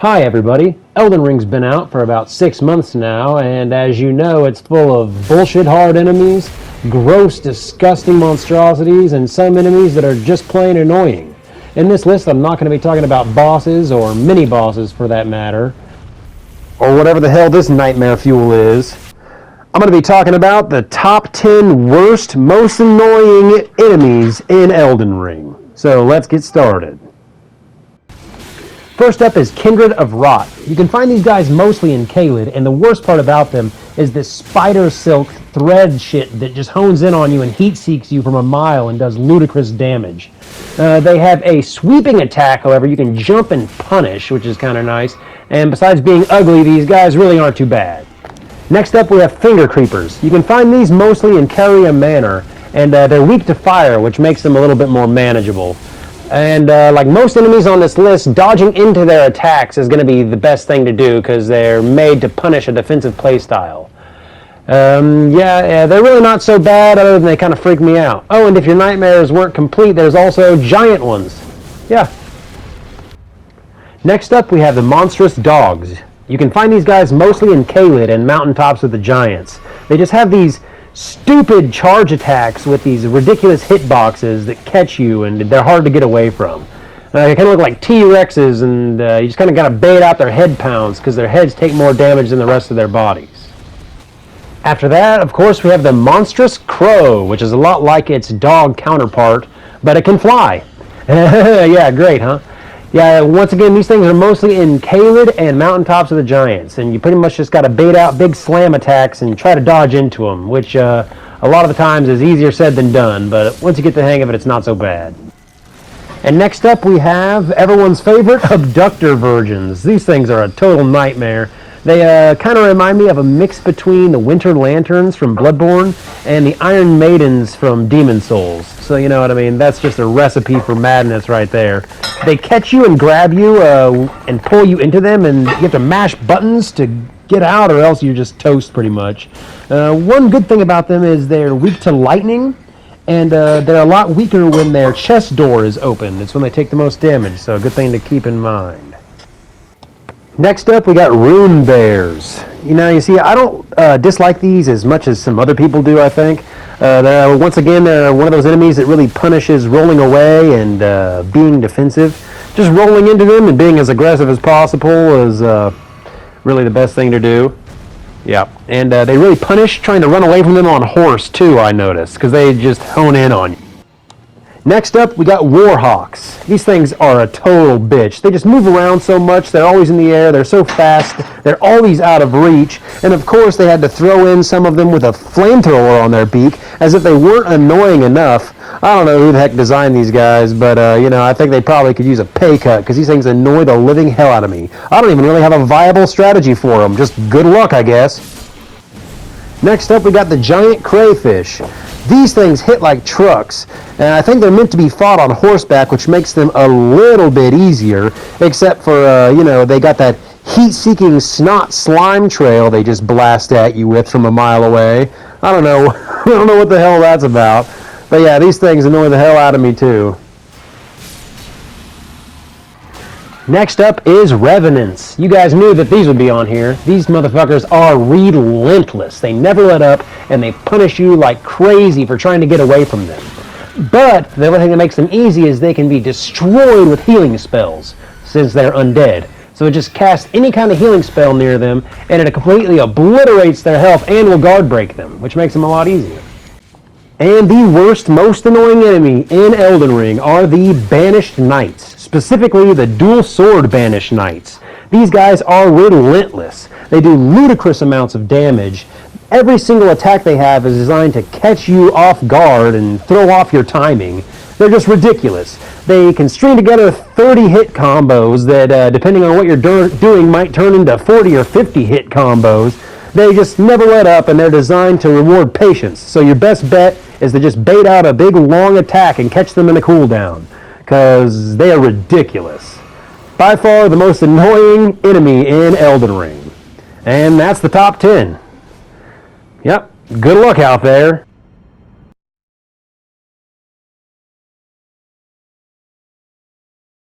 Hi everybody, Elden Ring's been out for about 6 months now, and as you know, it's full of bullshit hard enemies, gross, disgusting monstrosities, and some enemies that are just plain annoying. In this list, I'm not going to be talking about bosses, or mini-bosses for that matter, or whatever the hell this nightmare fuel is. I'm going to be talking about the top 10 worst, most annoying enemies in Elden Ring. So let's get started. First up is Kindred of Rot. You can find these guys mostly in Caelid, and the worst part about them is this spider silk thread shit that just hones in on you and heat seeks you from a mile and does ludicrous damage. They have a sweeping attack, however, you can jump and punish, which is kind of nice, and besides being ugly, these guys really aren't too bad. Next up we have Finger Creepers. You can find these mostly in Caria Manor, and they're weak to fire, which makes them a little bit more manageable. And like most enemies on this list, dodging into their attacks is going to be the best thing to do because they're made to punish a defensive playstyle. They're really not so bad other than they kind of freak me out. Oh, and if your nightmares weren't complete, there's also giant ones. Yeah. Next up, we have the Monstrous Dogs. You can find these guys mostly in Caelid and mountaintops with the giants. They just have these stupid charge attacks with these ridiculous hitboxes that catch you, and they're hard to get away from. They kind of look like T-Rexes, and you just kind of got to bait out their head pounds because their heads take more damage than the rest of their bodies. After that, of course, we have the Monstrous Crow, which is a lot like its dog counterpart, but it can fly. Yeah, great, huh? Yeah, once again, these things are mostly in Caelid and mountaintops of the giants, and you pretty much just got to bait out big slam attacks and try to dodge into them, which a lot of the times is easier said than done, but once you get the hang of it, it's not so bad. And next up we have everyone's favorite Abductor Virgins. These things are a total nightmare. They kind of remind me of a mix between the Winter Lanterns from Bloodborne and the Iron Maidens from Demon Souls. So you know what I mean? That's just a recipe for madness right there. They catch you and grab you and pull you into them, and you have to mash buttons to get out, or else you're just toast pretty much. One good thing about them is they're weak to lightning, and they're a lot weaker when their chest door is open. It's when they take the most damage, so a good thing to keep in mind. Next up, we got Rune Bears. You see, I don't dislike these as much as some other people do, I think. Once again, they're one of those enemies that really punishes rolling away and being defensive. Just rolling into them and being as aggressive as possible is really the best thing to do. Yeah, and they really punish trying to run away from them on horse, too, I noticed, because they just hone in on you. Next up, we got Warhawks. These things are a total bitch. They just move around so much, they're always in the air, they're so fast, they're always out of reach, and of course they had to throw in some of them with a flamethrower on their beak, as if they weren't annoying enough. I don't know who the heck designed these guys, but I think they probably could use a pay cut, because these things annoy the living hell out of me. I don't even really have a viable strategy for them, just good luck, I guess. Next up, we got the Giant Crayfish. These things hit like trucks, and I think they're meant to be fought on horseback, which makes them a little bit easier, except for, they got that heat-seeking snot slime trail they just blast at you with from a mile away. I don't know. I don't know what the hell that's about. But yeah, these things annoy the hell out of me, too. Next up is Revenants. You guys knew that these would be on here. These motherfuckers are relentless. They never let up, and they punish you like crazy for trying to get away from them. But the only thing that makes them easy is they can be destroyed with healing spells, since they're undead. So it just casts any kind of healing spell near them, and it completely obliterates their health and will guard break them, which makes them a lot easier. And the worst, most annoying enemy in Elden Ring are the Banished Knights, specifically the dual sword Banished Knights. These guys are relentless. They do ludicrous amounts of damage. Every single attack they have is designed to catch you off guard and throw off your timing. They're just ridiculous. They can string together 30 hit combos that, depending on what you're doing, might turn into 40 or 50 hit combos. They just never let up, and they're designed to reward patience. So your best bet is to just bait out a big long attack and catch them in a cooldown, because they are ridiculous. By far the most annoying enemy in Elden Ring. And that's the top 10. Yep, good luck out there.